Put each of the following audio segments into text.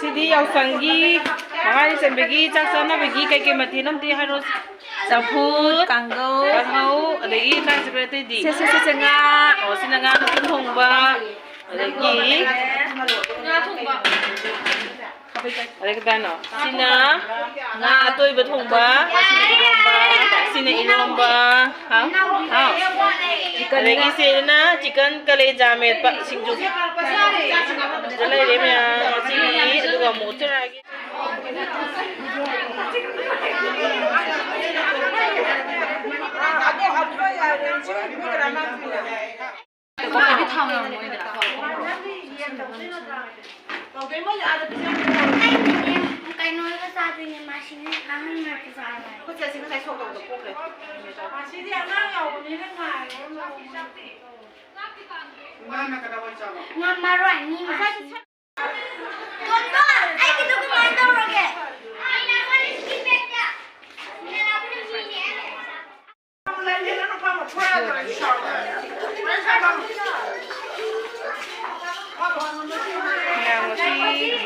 ngꯁꯤꯗꯤ ꯌꯥꯎꯁꯪꯒꯤ ꯃꯉꯥꯅꯤ ꯆꯟꯕꯒꯤ ꯆꯥꯛ ꯆꯥꯅꯕꯒꯤ ꯀꯩꯀꯩ ꯃꯊꯦꯜ ꯑꯃꯗꯤ ꯍꯥꯏꯔꯣ ꯆꯝꯐꯨꯠ ꯀꯥꯡꯍꯧ ꯑꯗꯒꯤ ꯀꯥꯏ ꯆꯠꯈ꯭ꯔꯦ ꯑꯇꯩꯗꯤ ꯁꯦ ꯉꯥ ꯑꯣ ꯁꯤꯅ ꯉꯥ ꯃꯇꯨꯝ ꯊꯣꯡꯕ ꯑꯗꯒꯤ ꯉꯥ ꯊꯣꯡꯕ ꯑꯗꯩ ꯀꯗꯥꯏꯅꯣ ꯁꯤꯅ ꯉꯥ ꯑꯇꯣꯏꯕ ꯊꯣꯡꯕ ꯁꯤꯅ ꯏꯔꯣꯝꯕ ꯑꯗꯒꯤ ꯁꯤꯅ ꯆꯤꯛꯀꯟ ꯀꯂꯦꯖꯥ ꯃꯦꯠꯄ ꯁꯤꯡꯖꯨ ꯁꯤꯗ ꯂꯩꯔꯦ ꯃꯌꯥꯝ ꯉꯁꯤꯒꯤ ꯑꯗꯨꯒ ꯑꯃꯨꯛ ꯎꯠꯆꯔꯛꯑꯒꯦ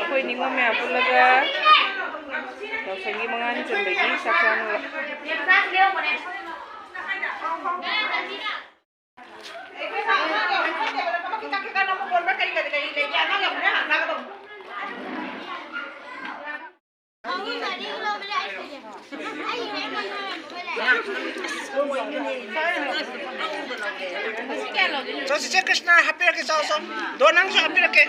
ꯑꯩꯈꯣꯏ ꯅꯤꯡꯕ ꯃꯌꯥꯝ ꯄꯨꯜꯂꯒ ꯌꯥꯎꯁꯪꯒꯤ ꯃꯉꯥꯅꯤ ꯆꯟꯕꯒꯤ ꯆꯥꯛ ꯆꯥꯅꯕ ꯆꯦ ꯀ꯭ꯔꯤꯁꯅ ꯍꯥꯞꯄꯤꯔꯛꯀꯦ ꯆꯥꯎ ꯆꯥꯎ ꯗꯣ ꯅꯪꯁꯨ ꯍꯥꯞꯄꯤꯔꯛꯀꯦ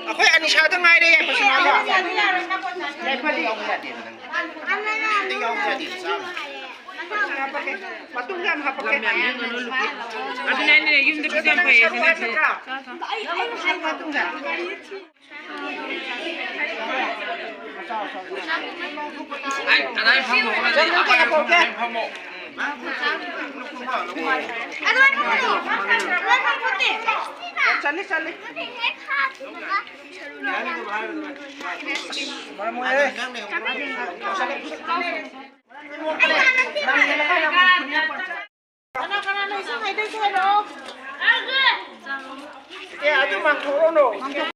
ꯑꯩꯈꯣꯏ ꯑꯅꯤꯁꯥꯗ ꯉꯥꯏꯔꯦ ꯌꯥꯏꯐꯗꯤ ꯌꯥꯎꯕ ꯌꯥꯗꯦ ꯃꯇꯨꯡ ꯌꯥꯝ ꯍꯥꯞꯄꯛꯀꯦ ꯑꯗꯨꯅ ꯑꯩꯅ ꯌꯨꯝꯗ ꯄꯤꯖ ꯌꯥꯝ ꯐꯩꯌꯦ